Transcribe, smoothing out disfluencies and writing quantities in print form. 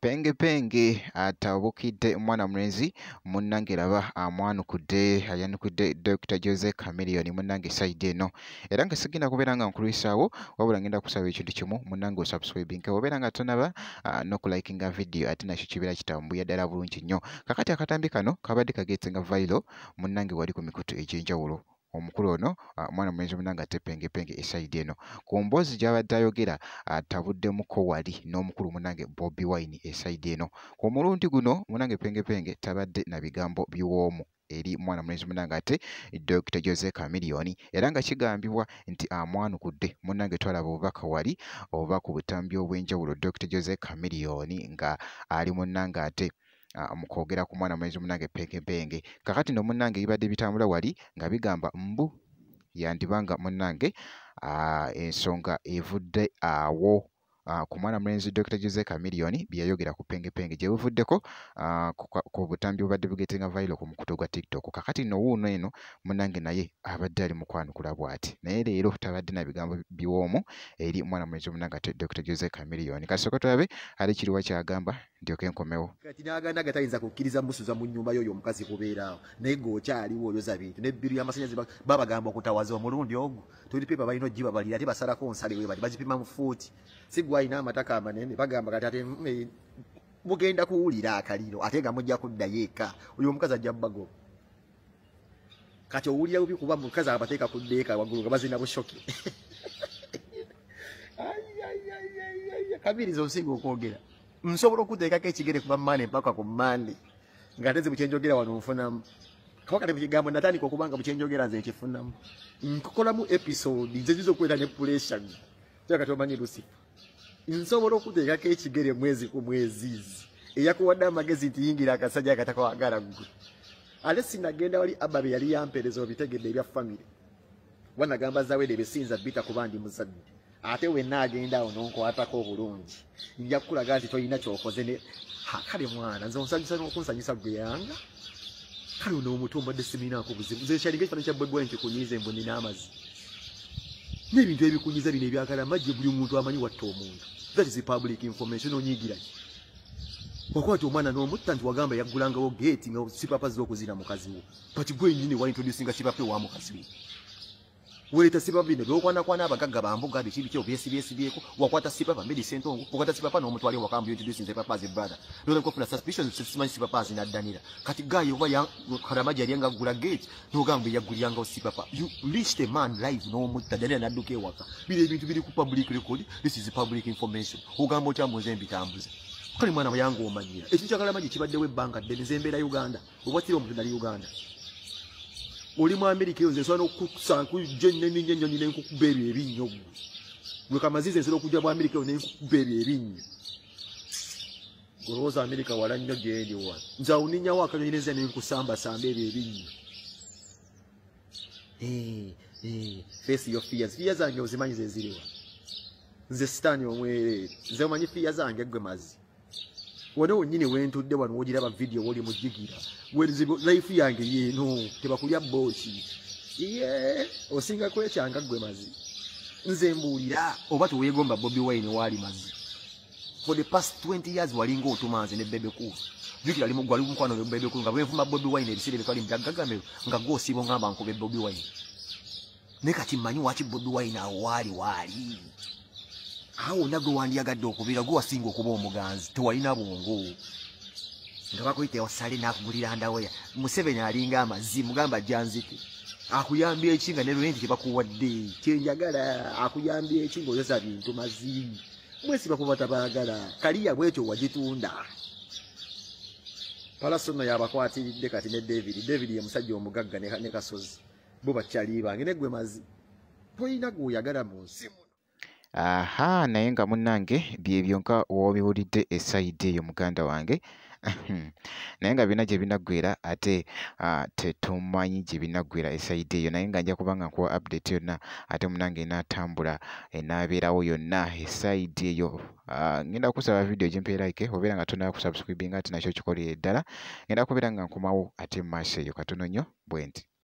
Penge atabukidde mwana mulenzi munnange laba ayanukudde Dr. Jose Chameleone munnange side eno era nga sigenda kubeera nga nkulwisaawo wabula ngenda kusaba ekintu kimu munnange osubscribinge obeera nga tonaba n'okulayikinga video ate nakyo kibeera kitambuya ddala bulungi nnyo. Kakati akatambi kano kabadde kagetsenga viral munnange wali ku mikutu egy'enjawulo. Omukulu ono mwana mulenzi munnange ate penge eside eno ku mboozi gy'abadde ayogera atabuddemuko wali n'omukulu munnange Bobi Wine eside eno. Ku mulundi guno munnange penge tabadde na bigambo biwoomu eri mwana mulenzi munnange ate Dr. Jose Chameleone era nga kigambibwa nti amwanukudde munnange twalaba obubaka wali oba ku butambi obw'enjawulo Dr. Jose Chameleone nga ali munnange ate mukwogera ku mwana mulenzi munnange penge. Kakati no munnange ibadde bitambula wali nga bigamba mbu yandibanga munnange ensonga evudde awo ku mwana mulenzi Dr. Jose Chameleone byayogera ku penge gye buvuddeko ku butambi obadde bugetenga viral ku mukutu gwa TikTok. Kakati no wuuno eno munnange naye abadde ali mu kwanukula bw'ati naye leero tabadde na bigambo biwoomu eri mwana mulenzi munnange ate Dr. Jose Chameleone. Kasooka tulabe ali kiriwa kyagamba ndyoke nkomewo. Kati n'aganda gatayinza kukkiriza musuza mu nnyumba y'oyo omukazi kubeeraawo naye ng'okyaliwo oyoza bintu n'ebbiru y'amasannyalaze babagamba okutawaza omulundi ogwo tuli pepa balina ogiba balira ate basalako nsale we bati bazipima mu fuuti si gwalina amataka amanene bagamba kati ate mugenda kuwulira akaliro ate nga mujja kuddayo eka oyo omukazi ajja bbago kati owulira bubi kuba mukazi abateeka ku ddeeka waggulu nga bazina bushoki kabiriza osinga okwogera nsobola okuteekako ekigere kuba maane mpaka ku mande ng'ateze bukyenjogera wano nfunamu kawakati mu kigambo natandika okubanga bukyenjogera nze nkifunamu nkukolamu episode nze ziza okubeera ne puresha kati omanyi Lucifer nsobola okuteekako ekigere mwezi ku mwezizi eyakuwadde amagezi nti yingira akasajja akatakwagala ggwe ate sinagenda wali ababe yali yampeereza obitegedde ebya famire wanagamba zawedde ebisinza bita kuba ndi muzadde ate wenna agenda awo n'onkwatako obulungi nja kukulaga nti tolina kyokoze ne kale mwana nze onsanyusa n'okunsanyusa gwe yanga kale onoomutu ombadde siminaako buzibu nze kyalinga ekifaananyi kya Bobi Wine kikunyiiza emboni n'amazzi n'ebintu ebikunyiiza bino ebyagala amagye buli muntu amanyi watta omuntu that is public information onyiigiraki wakwata omwana n'omutta nti wagamba yaggulangawo geeti nga sipapa z'okuzina mukazi wo pati gwe nyini waintroducinga sipape wa mukazi we weeta sipapa bino byokwanakwana abagagga bambuga bikibi kyo byesibyeko wakwata sipapa medicine ntongo wakwata sipapa n'omutwali wakambu introducing sipapa z'ebrada nona kufuna suspicion simanyi sipapa zinaddanira kati gayo oba karamaji yalianga gula gate n'ogamba yagulyanga sipapa you reached a man live n'omutta danira nadduka ewaka bino ebintu biri ku public record this is public information ogamba otyambuze embitambuze kale mwana wayange omanyira ekintu kya karamaji kibaddewo ebbanga ddene nze mbeera Uganda obwatira omuntu nali Uganda oli mu Amerika eyo nze nsobola n'okusankuja ennyonyi n'enkukuba ebyo ebinnyo gwe kamazizi nsobola okujja mu Amerika eyo n'enkukuba ebyo ebinnyo olowooza Amerika wala nnyo gyendi wano nze awo ninyawo akanyonyi neza n'enkusambasamba ebyo ebinnyo face your fears zange ozimanyi ze ziriwa nze sitaani omwereere nze omanyi fiya zange gwe mazi wano wonnyini wentudde wano wogiraba video woli mujigira life yange yeeno tebakulya booki osinga kwekyanga gwe mazi nze mbuulira oba teweegomba Bobi Wine waali mazi for the past 20 years walinga otumanze ne Bebe Cool jukira gwali mukwano ne Bebe Cool nga bwenvuma Bobi Wine ebiseera byetwali mbyagagamiro nga gwosiibo ngamba nkobe Bobi Wine ne kati mmanyi waki Bobi Wine awo waali awo nagwe wandyagadde okubeera gwe wasinga okuba omuganzi tewalina bwongo nga bakuyita osale n'akugulira ndaweya Museveni alinga amazzi mugamba janzike akuyambye eki nga nerenti tebakuwadde kyenjagala akuyambye eki ng'oyoza bintu mazzi mwesiba kuba tabaagala kaliya bwetyo wagitunda Palasona yabakwatiridde kati ne David ye musajja omugagga ne Kasozi bo bakyali bange neggwe mazzi toyina gw'oyagala mu nsi naye nga munnange byebyo nka woobiwulidde esayidi eyo muganda wange naye nga bina gye binaggwera ate tetumanyi gye binaggwera esayidi eyo naye nga nja kubanga nkuwa update yonna ate munnange enaatambula enaabeerawo yonna esayidi eyo ngenda kusaba video gyempeera like obeera nga tonaba kusubscribinga ate nakyo kikolere ddala ngenda kubeera nga nkomawo ate mu maaso eyo katono nnyo bwe nti